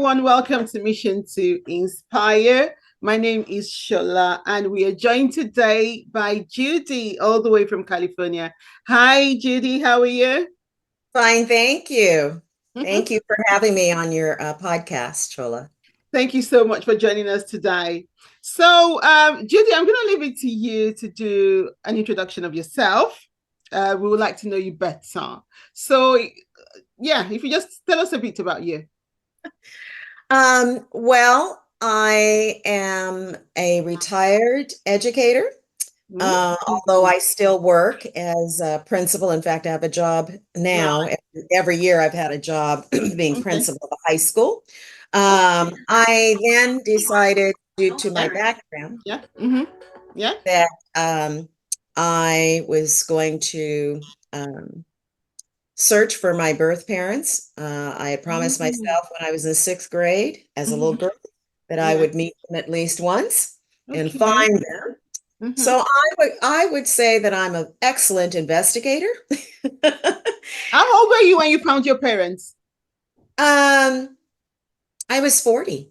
everyone. Welcome to Mission to Inspire. My name is Shola, and we are joined today by Judy, all the way from California. Hi, Judy. How are you? Fine, thank you. Thank you for having me on your podcast, Chola. Thank you so much for joining us today. So, Judy, I'm going to leave it to you to do an introduction of yourself. We would like to know you better. So, yeah, if you just tell us a bit about you. Well, I am a retired educator, although I still work as a principal. In fact, I have a job now. Right. Every year I've had a job being Okay. principal of a high school. I then decided, due to my Yeah. background, Yeah. Mm-hmm. Yeah. that I was going to search for my birth parents. I had promised Mm-hmm. myself when I was in sixth grade as a little girl that I Yeah. would meet them at least once and Okay. find them. Mm-hmm. So I would say that I'm an excellent investigator. How old were you when you found your parents? Um, I was 40.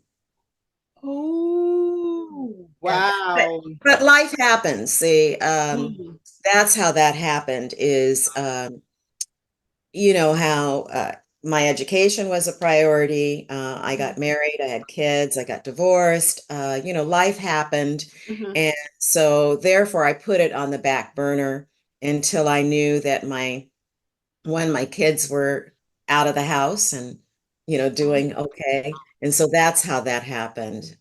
Oh, Yeah. But wow. but life happens. See, Mm. that's how that happened is how my education was a priority. I got married, I had kids, I got divorced. Life happened. Mm-hmm. And so therefore I put it on the back burner until I knew that when my kids were out of the house and, doing okay. And so that's how that happened.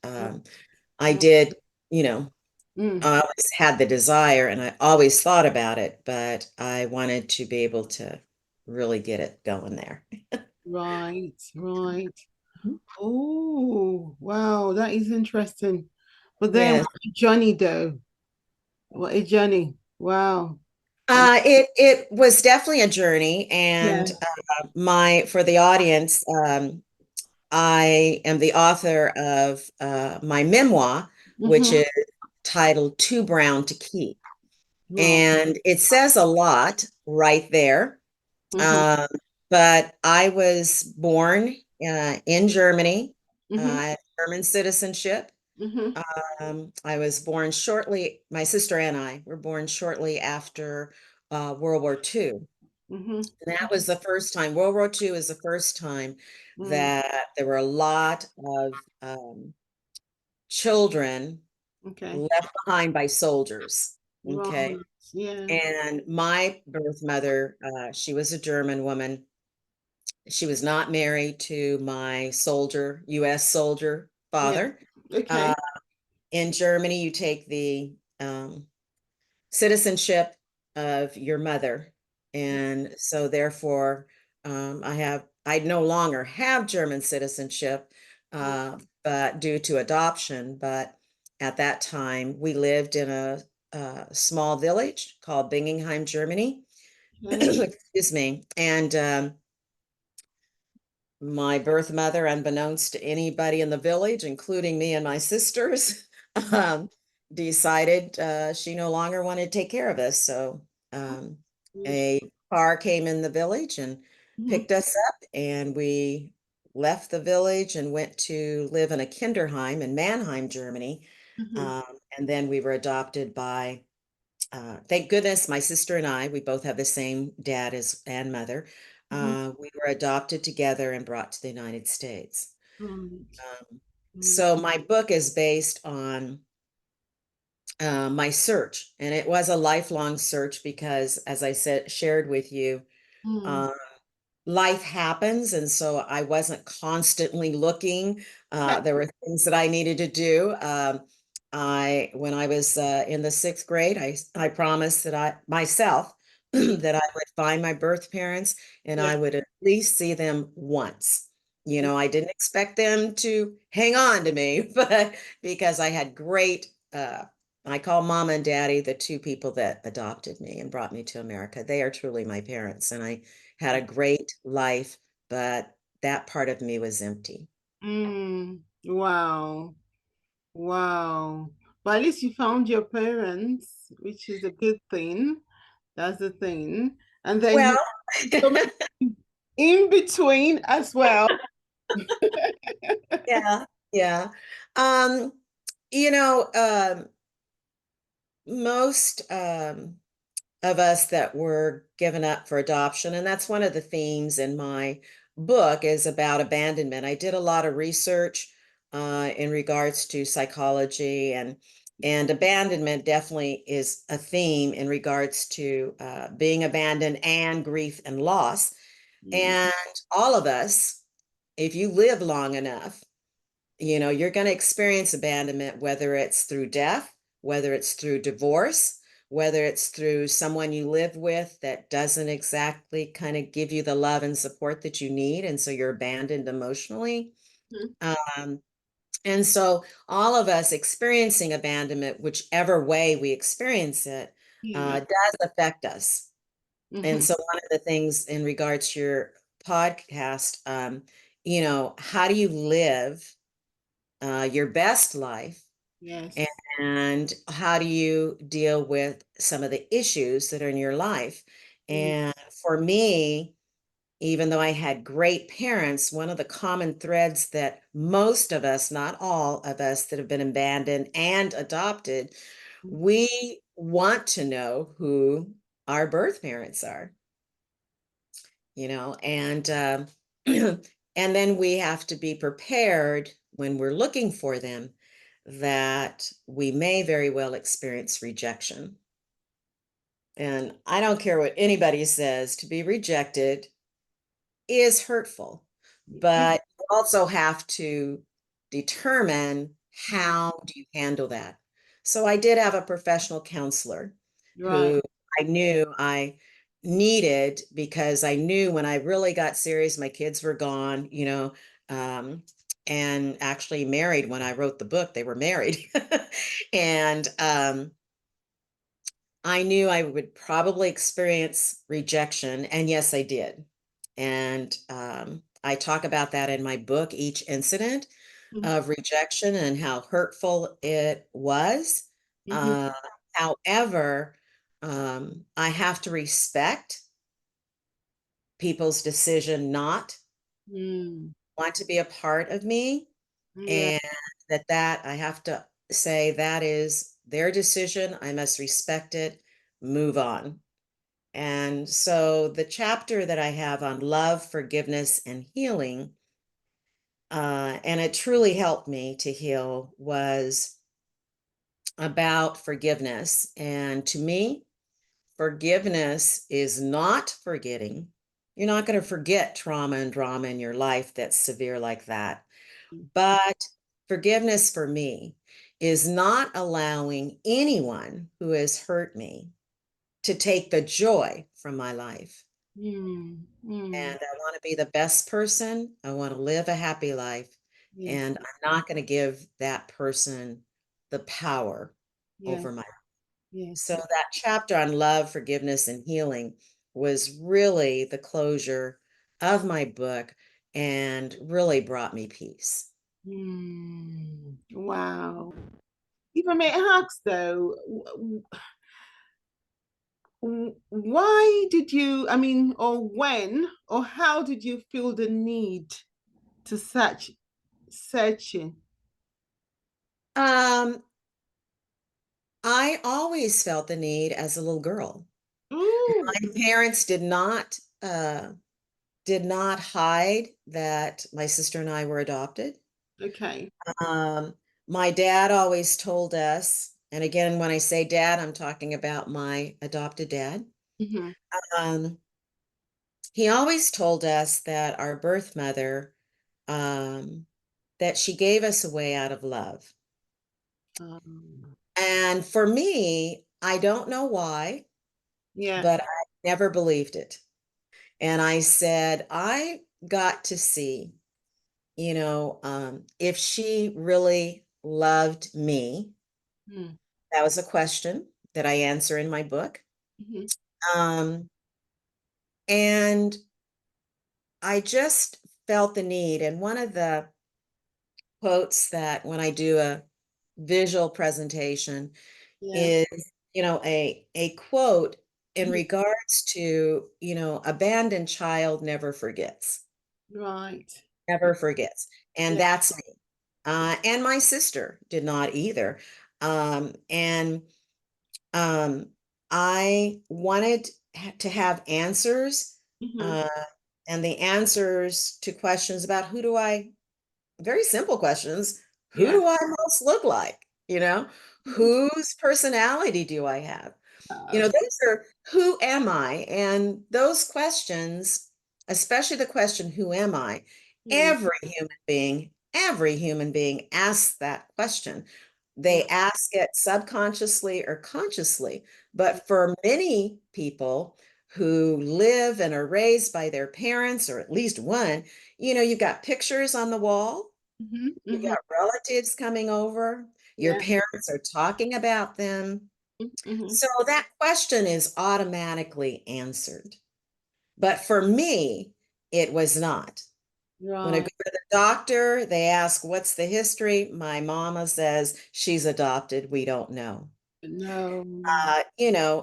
I did, you know, Mm. I always had the desire and I always thought about it, but I wanted to be able to really get it going there. Right, right. Oh, wow, that is interesting. But then Yes. what a journey though. What a journey. Wow. It was definitely a journey, Yeah. and my for the audience, I am the author of my memoir, which Mm-hmm. is titled "Too Brown to Keep," Wow. and it says a lot right there. Mm-hmm. Um, but I was born in Germany. Mm-hmm. I had German citizenship. Mm-hmm. I was born shortly, my sister and I were born shortly after World War II. Mm-hmm. And that was the first time, World War II is the first time Mm. that there were a lot of children Okay. left behind by soldiers. Right. Okay. Yeah. And my birth mother, she was a German woman. She was not married to my US soldier Yeah. father. Okay. Uh, in Germany, you take the citizenship of your mother. And so therefore, I no longer have German citizenship, uh, but due to adoption. But at that time, we lived in a small village called Bingingheim, Germany. Okay. Excuse me. And my birth mother, unbeknownst to anybody in the village, including me and my sisters, um, decided she no longer wanted to take care of us. So um, a car came in the village and Mm-hmm. picked us up, and we left the village and went to live in a Kinderheim in Mannheim, Germany. Mm-hmm. Um, and then we were adopted by, thank goodness, my sister and I, we both have the same dad as and mother. Mm-hmm. We were adopted together and brought to the United States. Right. Right. So my book is based on my search, and it was a lifelong search because, as I said, shared with you, Mm. uh, life happens, and so I wasn't constantly looking. Yeah. There were things that I needed to do. When I was in the sixth grade, I promised that I myself that I would find my birth parents and Yeah. I would at least see them once. I didn't expect them to hang on to me, but because I had great, I call mama and daddy the two people that adopted me and brought me to America. They are truly my parents, and I had a great life, but that part of me was empty. Mm. Wow. Wow. But at least you found your parents, which is a good thing. That's the thing. And then Well, you so in between as well. Yeah, yeah. Um, you know, most of us that were given up for adoption, and that's one of the themes in my book is about abandonment. I did a lot of research in regards to psychology, and abandonment definitely is a theme in regards to being abandoned and grief and loss. Mm, And all of us, if you live long enough, you're going to experience abandonment, whether it's through death, whether it's through divorce, whether it's through someone you live with that doesn't exactly kind of give you the love and support that you need. And so you're abandoned emotionally. mhm, Um, and so all of us experiencing abandonment, whichever way we experience it, yeah. does affect us. And Hmm. so one of the things in regards to your podcast, how do you live your best life, Yes. and how do you deal with some of the issues that are in your life? Mm, And for me, even though I had great parents, one of the common threads that most of us, not all of us that have been abandoned and adopted, mm, we want to know who our birth parents are, and and then we have to be prepared when we're looking for them that we may very well experience rejection. And I don't care what anybody says, to be rejected is hurtful, mm, but you also have to determine mm. how do you handle that. So I did have a professional counselor Right. who I knew I needed, because I knew when I really got serious, my kids were gone, um, and actually married. When I wrote the book, they were married. And I knew I would probably experience rejection, and yes, I did. And I talk about that in my book, each incident Mm, of rejection and how hurtful it was. mhm, Uh, However, I have to respect people's decision not mm. want to be a part of me, Yeah. and that I have to say that is their decision. I must respect it, move on. And so the chapter that I have on love, forgiveness, and healing, and it truly helped me to heal, was about forgiveness. And to me, forgiveness is not forgetting. You're not going to forget trauma and drama in your life that's severe like that. But forgiveness for me is not allowing anyone who has hurt me to take the joy from my life. Mm, mm. And I want to be the best person. I want to live a happy life. Yes. And I'm not going to give that person the power Yes. over my. Yes. So that chapter on love, forgiveness, and healing was really the closure of my book and really brought me peace. Mm. Wow. If I may ask though, why did you, I mean, or when, or how did you feel the need to searching? Um, I always felt the need as a little girl. Ooh, My parents did not hide that my sister and I were adopted. okay. Um, my dad always told us, and again, when I say dad, I'm talking about my adopted dad. Hmm. Um, he always told us that our birth mother, um, that she gave us a way out of love. Um, And for me, I don't know why, but yes. I never believed it. And I said, I got to see, if she really loved me. Mm-hmm. That was a question that I answer in my book. Um, and I just felt the need. And one of the quotes that when I do a visual presentation Yeah. is, a quote in Mhm. regards to, abandoned child never forgets. Right. never forgets. And Yeah. that's me. And my sister did not either. And I wanted to have answers, Hmm. uh, and the answers to questions about very simple questions. Who Yeah. do I most look like? You know, whose personality do I have? Those are who am I? And those questions, especially the question, who am I? Mm. Every human being asks that question. They ask it subconsciously or consciously. But for many people who live and are raised by their parents, or at least one, you've got pictures on the wall, Hmm. you've Hmm. got relatives coming over, your Yeah. parents are talking about them. Hmm. So that question is automatically answered. But for me, it was not. When I go Right. to the doctor, they ask, what's the history? My mama says she's adopted. We don't know. No.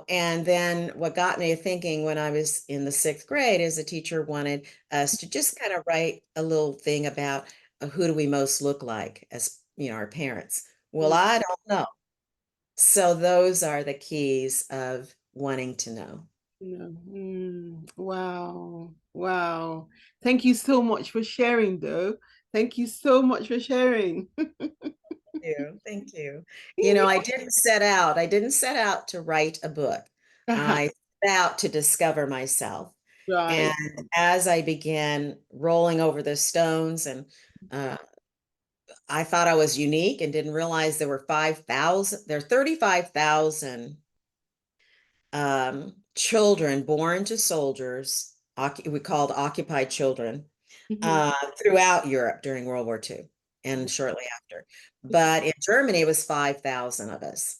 And then what got me thinking when I was in the sixth grade is the teacher wanted us to just kind of write a little thing about who do we most look like as, our parents. Well, Mm. I don't know. So those are the keys of wanting to know. No. Mm. Wow. Wow. Thank you so much for sharing, though. Thank you so much for sharing. You. Thank you. Yeah. I didn't set out to write a book. Uh-huh. I set out to discover myself. And Right. as I began rolling over the stones, and uh, I thought I was unique and didn't realize there are 35,000 children born to soldiers, we called occupied children, Mhm. uh, throughout Europe during World War II and shortly after. But in Germany, it was 5,000 of us.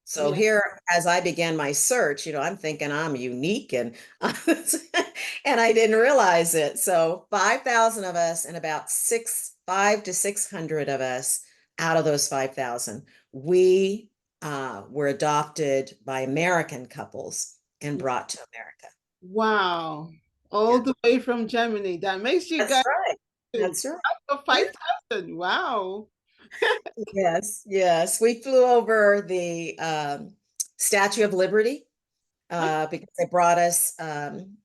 So Yeah. here, as I began my search, I'm thinking I'm unique and and I didn't realize it. So 5,000 of us and about 5 to 600 of us out of those 5,000, we were adopted by American couples and brought to America. Wow. All Yeah, the way from Germany. That makes you that's guys right. do That's right. for 5,000. Wow. Yes, yes. We flew over the Statue of Liberty because they brought us, and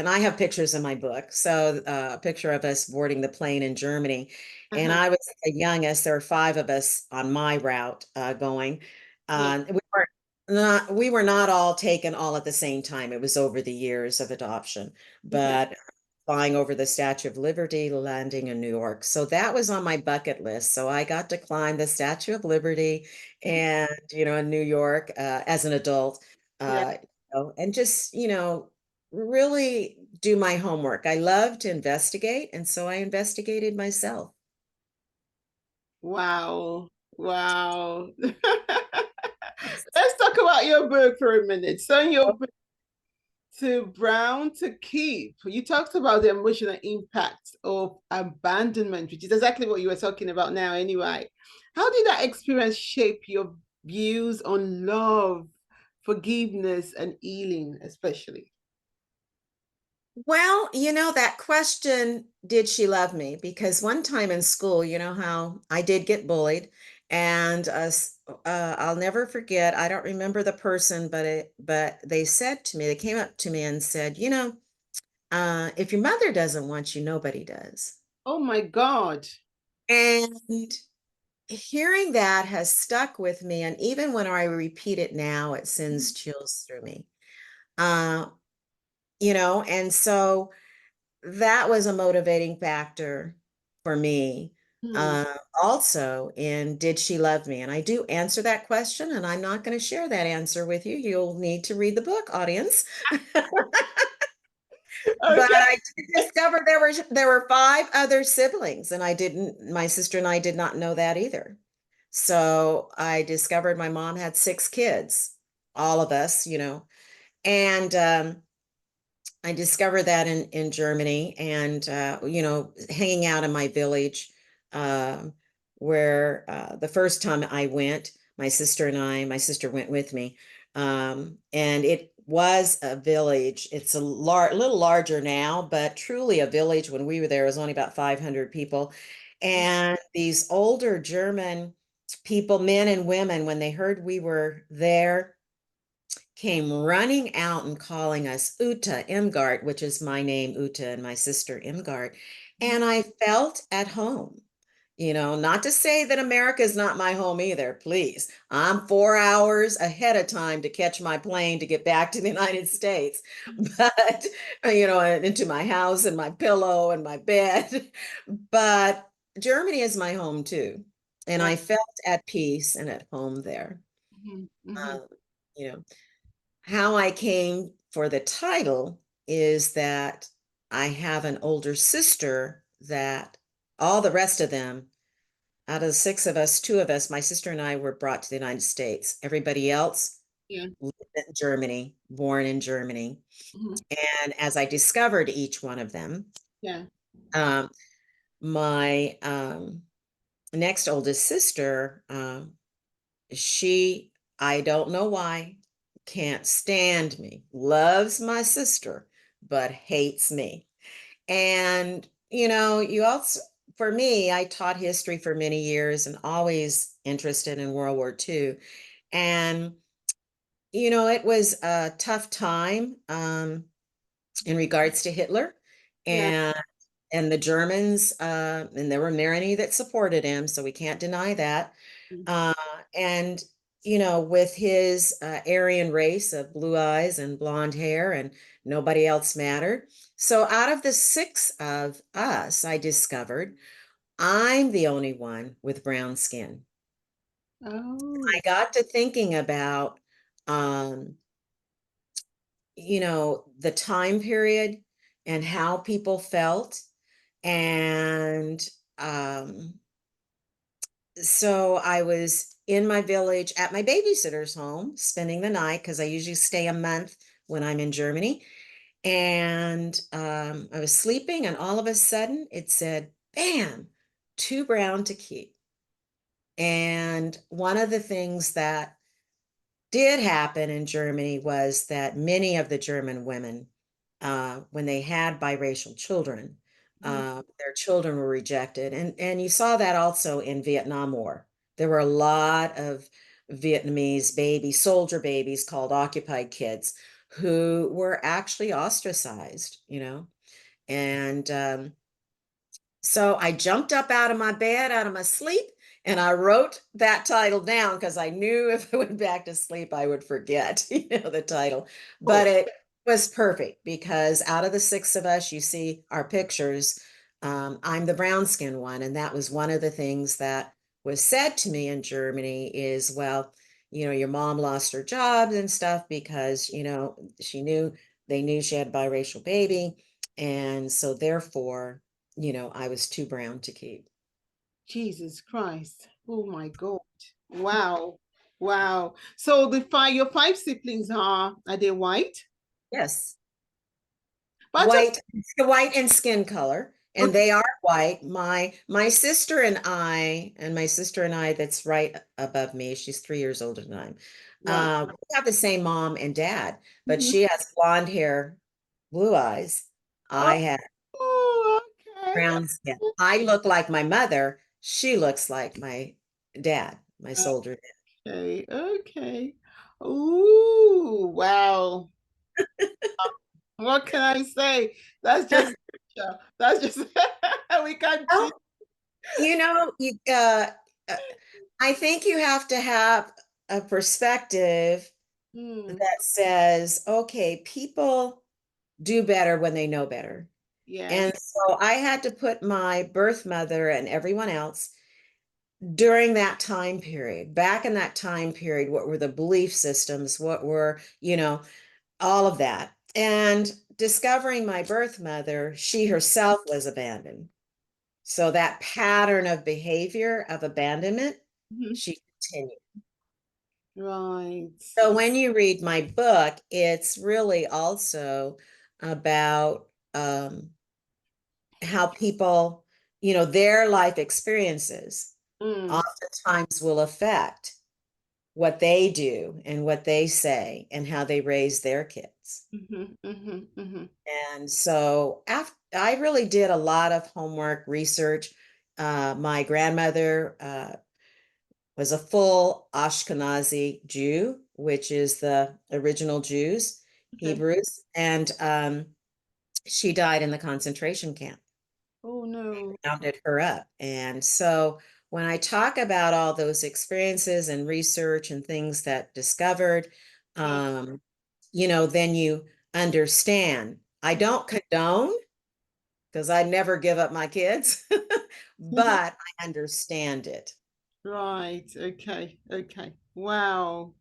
I have pictures in my book. So a picture of us boarding the plane in Germany. And Uh-huh. I was the youngest. There were five of us on my route going. Yeah. We were not all taken all at the same time. It was over the years of adoption. Okay. But flying over the Statue of Liberty, landing in New York. So that was on my bucket list. So I got to climb the Statue of Liberty and, in New York as an adult, Yeah. uh, and just, really do my homework. I love to investigate. And so I investigated myself. Wow. Wow. Let's talk about your book for a minute. So in your book, To Brown to Keep, you talked about the emotional impact of abandonment, which is exactly what you were talking about now, anyway. How did that experience shape your views on love, forgiveness, and healing, especially? Well, that question, did she love me? Because one time in school, you know how I did get bullied, and I'll never forget. I don't remember the person, but they came up to me and said, if your mother doesn't want you, nobody does. Oh my God. And hearing that has stuck with me, and even when I repeat it now, it sends chills through me. Uh, and so that was a motivating factor for me. Hmm. Uh, Also, in did she love me? And I do answer that question, and I'm not going to share that answer with you. You'll need to read the book, audience. But Okay. I did discover there were five other siblings, and my sister and I did not know that either. So I discovered my mom had six kids, all of us, and I discovered that in Germany, and hanging out in my village, um, where the first time I went, my sister went with me, and it was a village. It's a little larger now, but truly a village. When we were there, it was only about 500 people. And these older German people, men and women, when they heard we were there, came running out and calling us Uta Imgard, which is my name, Uta, and my sister Imgard. And I felt at home. Not to say that America is not my home either, please. I'm 4 hours ahead of time to catch my plane to get back to the United States. But, and into my house and my pillow and my bed. But Germany is my home too. And Wow. I felt at peace and at home there. Mhm, mhm. Um, you know, how I came for the title is that I have an older sister that all the rest of them, out of the six of us, two of us, my sister and I, were brought to the United States. Everybody else Yeah. lived in Germany, born in Germany. Mhm. And as I discovered each one of them, Yeah. um, my next oldest sister, she, I don't know why, can't stand me, loves my sister, but hates me. And, you also, for me, I taught history for many years and always interested in World War II. And, it was a tough time in regards to Hitler Yeah. and the Germans, and there were many that supported him, so we can't deny that. Mm. Uh, and with his Aryan race of blue eyes and blonde hair, and nobody else mattered. So out of the six of us, I discovered I'm the only one with brown skin. I Oh, got to thinking about, um, the time period and how people felt. And so I was in my village at my babysitter's home, spending the night because I usually stay a month when I'm in Germany. And I was sleeping, and all of a sudden it said, bam, too brown to keep. And one of the things that did happen in Germany was that many of the German women, when they had biracial children, mhm. their children were rejected. And you saw that also in Vietnam War. There were a lot of Vietnamese soldier babies called occupied kids who were actually ostracized. And so I jumped up out of my bed, out of my sleep, and I wrote that title down because I knew if I went back to sleep, I would forget, the title. But Oh, it was perfect because out of the six of us, you see our pictures. I'm the brown skin one. And that was one of the things that was said to me in Germany is, well, your mom lost her job and stuff because, they knew she had a biracial baby. And so therefore, I was too brown to keep. Jesus Christ. Oh my God. Wow. Wow. So your five siblings are they white? Yes, But just white and skin color, and okay. they are white. My sister and I, that's right above me. She's 3 years older than I am. Right. We have the same mom and dad, but Mhm. she has blonde hair, blue eyes. I have Oh, okay. brown skin. I look like my mother. She looks like my dad, my soldier dad. Okay. Okay. Ooh, wow. What can I say? That's just that's just we can't Oh, cheat. uh, I think you have to have a perspective Hmm. that says, okay, people do better when they know better. Yes. And so I had to put my birth mother and everyone else during that time period, back in that time period, what were the belief systems? What were, all of that. And discovering my birth mother, she herself was abandoned. So that pattern of behavior of abandonment, Mhm. she continued. Right. So when you read my book, it's really also about how people, their life experiences Mm. oftentimes will affect. what they do and what they say and how they raise their kids. And so after, I really did a lot of homework research. My grandmother was a full Ashkenazi Jew, which is the original Jews, Okay. Hebrews, and she died in the concentration camp. Oh no. Rounded her up. And so when I talk about all those experiences and research and things that discovered, Mm. um, then you understand. I don't condone because I never give up my kids, but I understand it. Right. Okay. Okay. Wow.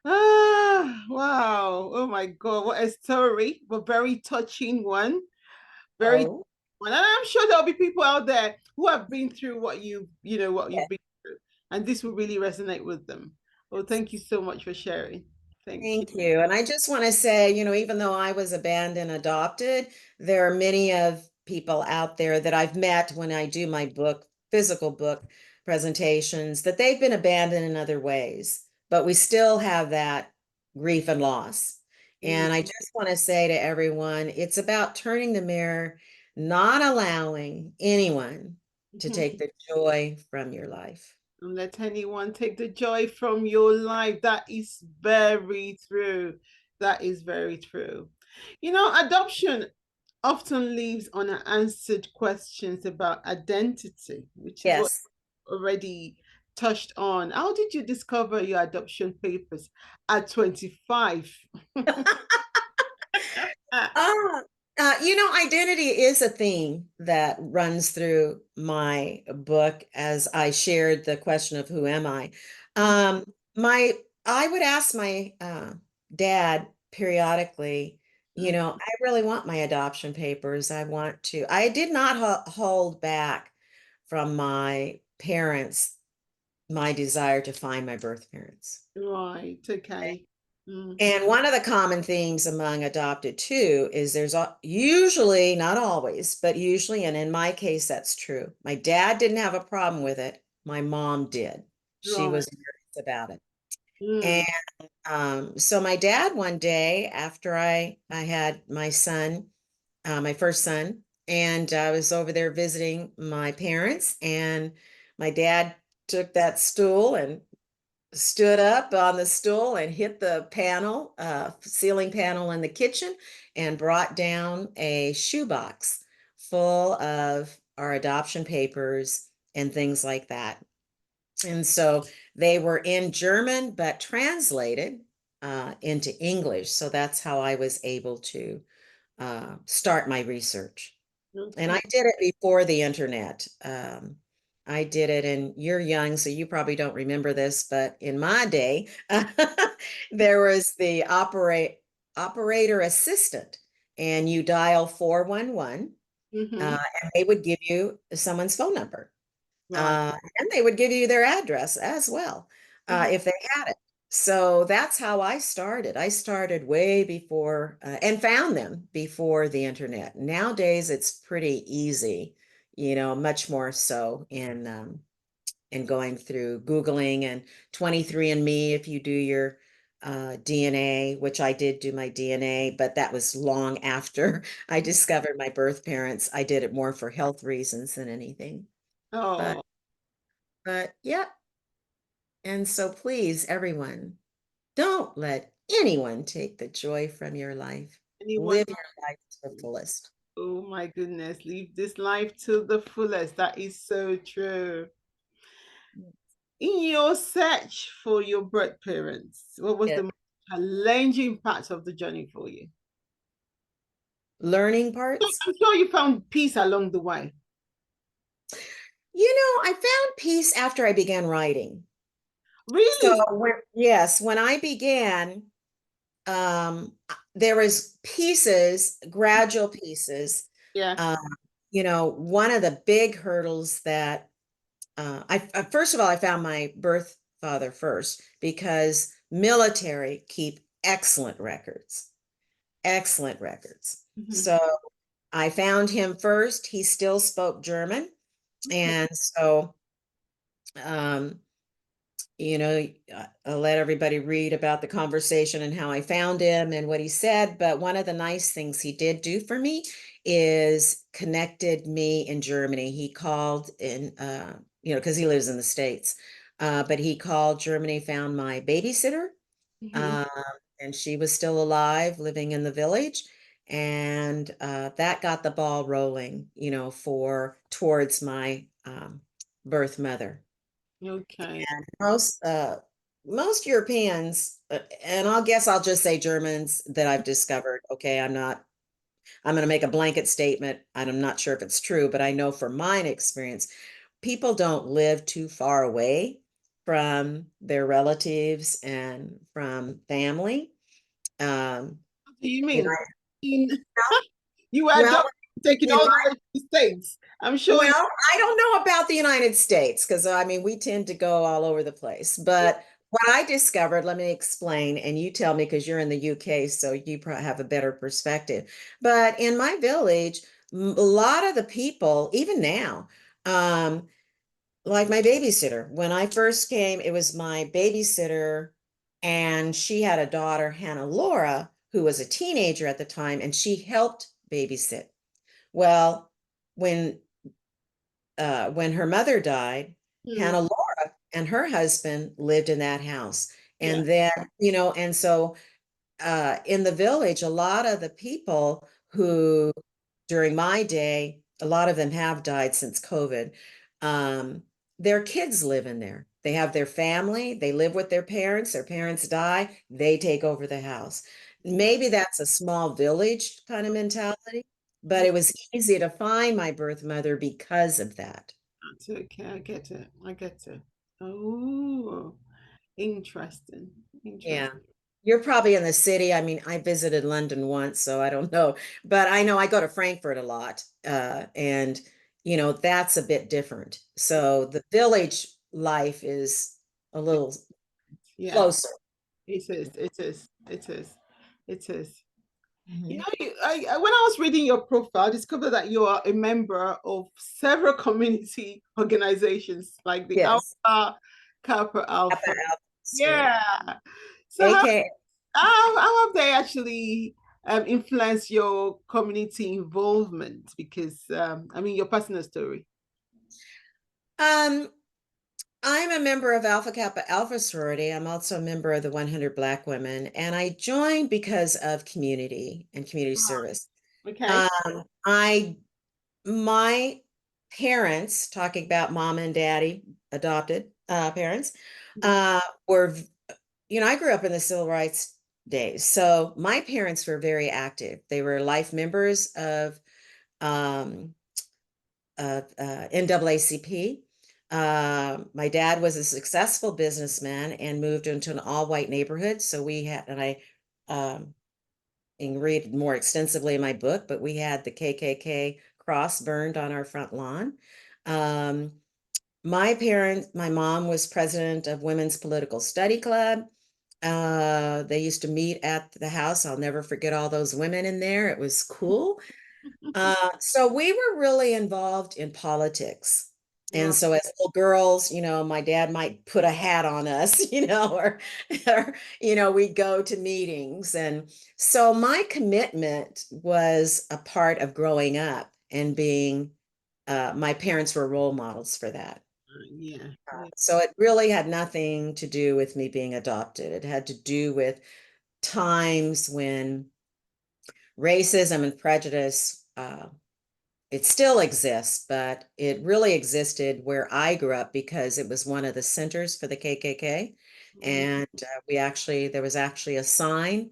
Ah, wow. Oh my God. What a story, but very touching one. Very Oh, one. And I'm sure there'll be people out there who have been through what yeah. you've been through, and this will really resonate with them. Well, thank you so much for sharing. Thank you. Thank you. And I just want to say, even though I was abandoned, adopted, there are many of people out there that I've met when I do my physical book presentations, that they've been abandoned in other ways, but we still have that grief and loss. Mm, And I just want to say to everyone, it's about turning the mirror, not allowing anyone to mhm. take the joy from your life. Don't let anyone take the joy from your life. That is very true. That is very true. Adoption often leaves unanswered questions about identity, which is what Yes. you already touched on. How did you discover your adoption papers at 25? Ah, identity is a theme that runs through my book as I shared the question of who am I. Um, my I would ask my dad periodically, I really want my adoption papers. I want to. I did not hold back from my parents my desire to find my birth parents. Right, okay. Mm, And one of the common themes among adopted too is there's usually, not always, but usually, and in my case, that's true. My dad didn't have a problem with it. My mom did. She right. was nervous about it. Mm, And so my dad one day after I had my son, my first son, and I was over there visiting my parents, and my dad took that stool and stood up on the stool and hit the panel, ceiling panel in the kitchen, and brought down a shoebox full of our adoption papers and things like that. And so they were in German, but translated into English. So that's how I was able to start my research. And I okay. did it before the internet. I did it, and you're young, so you probably don't remember this, but in my day, there was the operator assistant, and you dial 411, Mm-hmm. and they would give you someone's phone number. Right. And they would give you their address as well, Mm-hmm. if they had it. So that's how I started. I started way before and found them before the internet. Nowadays, it's pretty easy, much more so in going through Googling and 23andMe if you do your DNA, which I did do my DNA, but that was long after I discovered my birth parents. I did it more for health reasons than anything. But Oh, yeah, and so please, everyone, don't let anyone take the joy from your life. anyone? Live your life to the fullest. Oh my goodness, live this life to the fullest. That is so true. In your search for your birth parents, what was Yeah. the most challenging part of the journey for you? Learning parts. I'm sure you found peace along the way. I found peace after I began writing. So Really? yes, when I began, there was pieces, gradual pieces. Yeah. Um, one of the big hurdles that first of all, I found my birth father first because military keep excellent records, excellent records. Mhm. So I found him first. He still spoke German. Okay. And so, um, I'll let everybody read about the conversation and how I found him and what he said. But one of the nice things he did do for me is connected me in Germany. He called in, because he lives in the States, but he called Germany, found my babysitter, Mhm. um, and she was still alive, living in the village. And that got the ball rolling, for towards my birth mother. Okay. And most Europeans, and I'll just say Germans that I've discovered. Okay, I'm going to make a blanket statement, and I'm not sure if it's true, but I know from mine experience, people don't live too far away from their relatives and from family. Um, What do you you mean? know, In, you were well, adopted, taken in all the way to the States. I'm sure you. Well, I don't know about the United States because I mean, we tend to go all over the place. But what I discovered, let me explain, and you tell me because you're in the UK, so you probably have a better perspective. But in my village, a lot of the people, even now, um, like my babysitter, when I first came, it was my babysitter, and she had a daughter, Hannah Laura, who was a teenager at the time, and she helped babysit. Well, when when her mother died, Hmm. Hannah Laura and her husband lived in that house. Yeah. And then, and so in the village, a lot of the people who during my day, a lot of them have died since COVID. Um, their kids live in there. They have their family, they live with their parents die, they take over the house. Maybe that's a small village kind of mentality, but it was easy to find my birth mother because of that. That's okay. I get it. I get it. Oh, interesting. Yeah. Interesting. You're probably in the city. I mean, I visited London once, so I don't know, but I know I go to Frankfurt a lot. And that's a bit different. So the village life is a little Yeah, closer. it is. It is. It is. It is. You Mhm. know, when I was reading your profile, I discovered that you are a member of several community organizations like the Yes. Alpha, Kappa Kappa Alpha. Alpha School. Yeah. So AK. how have they actually influenced your community involvement? Because I mean, your personal story. Um, I'm a member of Alpha Kappa Alpha sorority. I'm also a member of the 100 Black Women, and I joined because of community and community service. Okay. I my parents, talking about mom and daddy, adopted parents, Mhm. were, I grew up in the civil rights days. So my parents were very active. They were life members um, of NAACP. My dad was a successful businessman and moved into an all-white neighborhood. So we had, and I can read more extensively in my book, but we had the KKK cross burned on our front lawn. Um, my mom was president of Women's Political Study Club. They used to meet at the house. I'll never forget all those women in there. It was cool. So we were really involved in politics. And Right. so as little girls, my dad might put a hat on us, or we'd go to meetings. And so my commitment was a part of growing up and being, my parents were role models for that. Yeah. Yeah. So it really had nothing to do with me being adopted. It had to do with times when racism and prejudice, it still exists, but it really existed where I grew up because it was one of the centers for the KKK. Mm. And there was actually a sign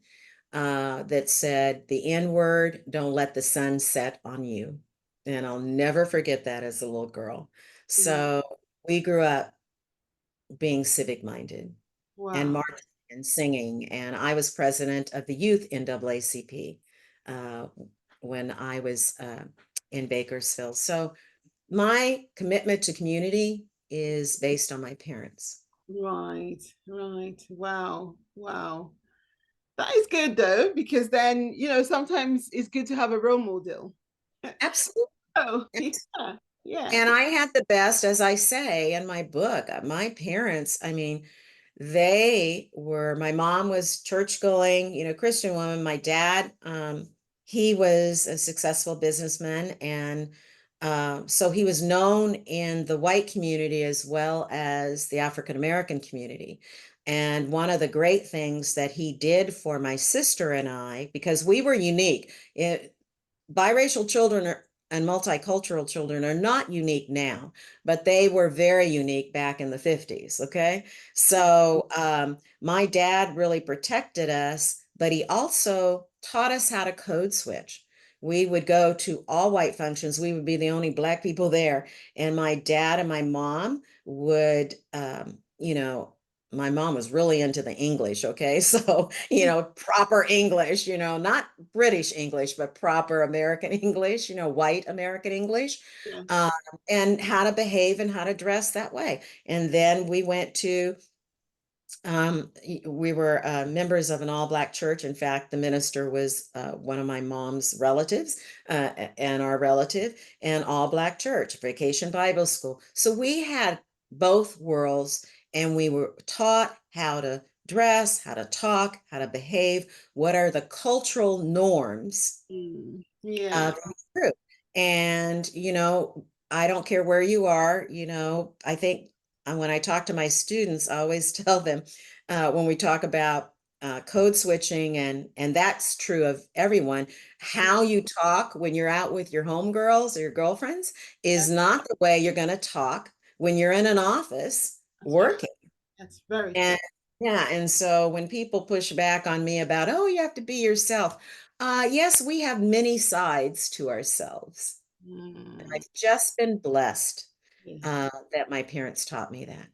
that said, the N word, don't let the sun set on you. And I'll never forget that as a little girl. Mm. So we grew up being civic minded and Wow. marching and singing. And I was president of the youth NAACP uh, when I was in Bakersfield. So my commitment to community is based on my parents. Right. Right. Wow. Wow. That is good though, because then, sometimes it's good to have a role model. Absolutely. Oh, yeah. Yeah. And I had the best, as I say in my book. My parents, I mean, my mom was church going, Christian woman. My dad, he was a successful businessman. And so he was known in the white community as well as the African American community. And one of the great things that he did for my sister and I, because we were unique, biracial children and multicultural children are not unique now, but they were very unique back in the 50s. Okay. So my dad really protected us, but he also taught us how to code switch. We would go to all white functions. We would be the only Black people there. And my dad and my mom would, my mom was really into the English. Okay. So, proper English, not British English, but proper American English, white American English, Yeah. um, and how to behave and how to dress that way. And then we went to, we were members of an all-Black church. In fact, the minister was one of my mom's relatives and our relative, and all-Black church, Vacation Bible School. So we had both worlds, and we were taught how to dress, how to talk, how to behave, what are the cultural norms Yeah. of each group. And, I don't care where you are, I think when I talk to my students, I always tell them when we talk about code switching, and that's true of everyone, how you talk when you're out with your homegirls or your girlfriends Yeah. is not the way you're going to talk when you're in an office That's very, working. that's very true. And yeah, and so when people push back on me about, oh, you have to be yourself, yes, we have many sides to ourselves. And Mm, I've just been blessed yes. that my parents taught me that.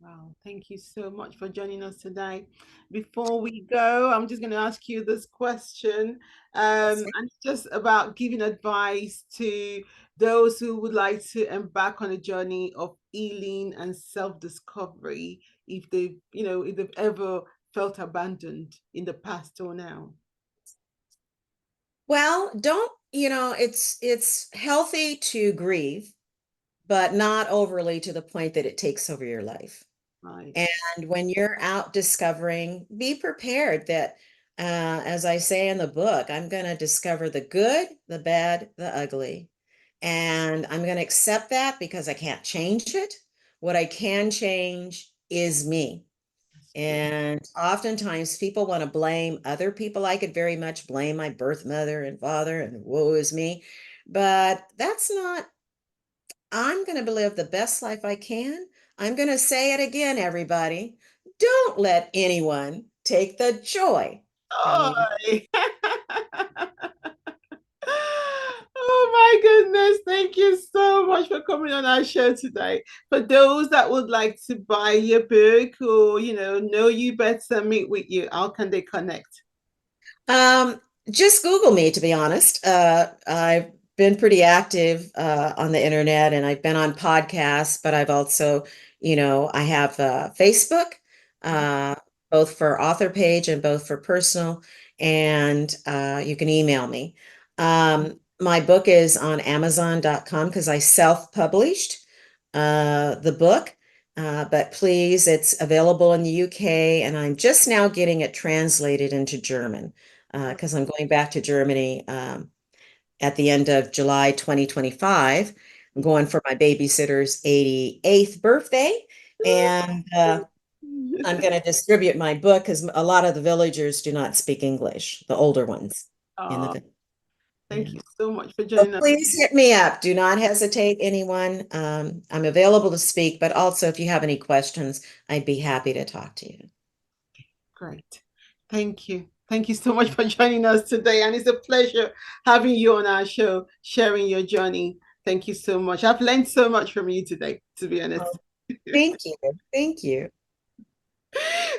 Wow. Thank you so much for joining us today. Before we go, I'm just going to ask you this question. And it's just about giving advice to those who would like to embark on a journey of healing and self-discovery if if they've ever felt abandoned in the past or now. Well, don't, it's healthy to grieve, but not overly to the point that it takes over your life. Right. And when you're out discovering, be prepared that, as I say in the book, I'm going to discover the good, the bad, the ugly. And I'm going to accept that because I can't change it. What I can change is me. That's true. And oftentimes people want to blame other people. I could very much blame my birth mother and father and woe is me. But that's not, I'm going to live the best life I can. I'm going to say it again, everybody. Don't let anyone take the joy from Oh, you. oh my goodness. Thank you so much for coming on our show today. For those that would like to buy your book or, know you better, meet with you, how can they connect? Um, just Google me, to be honest. I've been pretty active on the internet, and I've been on podcasts, but I've also, I have Facebook, uh, both for author page and both for personal, and you can email me. My book is on Amazon.com because I self-published the book. But please, it's available in the UK, and I'm just now getting it translated into German because I'm going back to Germany at the end of July 2025. I'm going for my babysitter's 88th birthday, and I'm going to distribute my book because a lot of the villagers do not speak English, the older ones in the Oh, village. thank Yeah. you so much for So joining us. please hit me up. Do not hesitate, anyone. I'm available to speak, but also if you have any questions, I'd be happy to talk to you. Great. Thank you. Thank you so much for joining us today. And it's a pleasure having you on our show, sharing your journey. Thank you so much. I've learned so much from you today, to be honest. Oh, thank you. Thank you.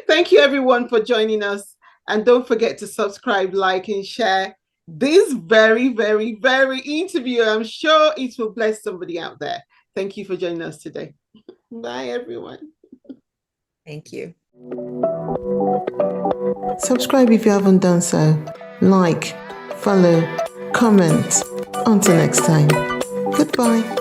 Thank you, everyone, for joining us. And don't forget to subscribe, like, and share this very, very, very interview. I'm sure it will bless somebody out there. Thank you for joining us today. Bye, everyone. Thank you. Subscribe if you haven't done so. Like, follow, comment. Until next time. Goodbye.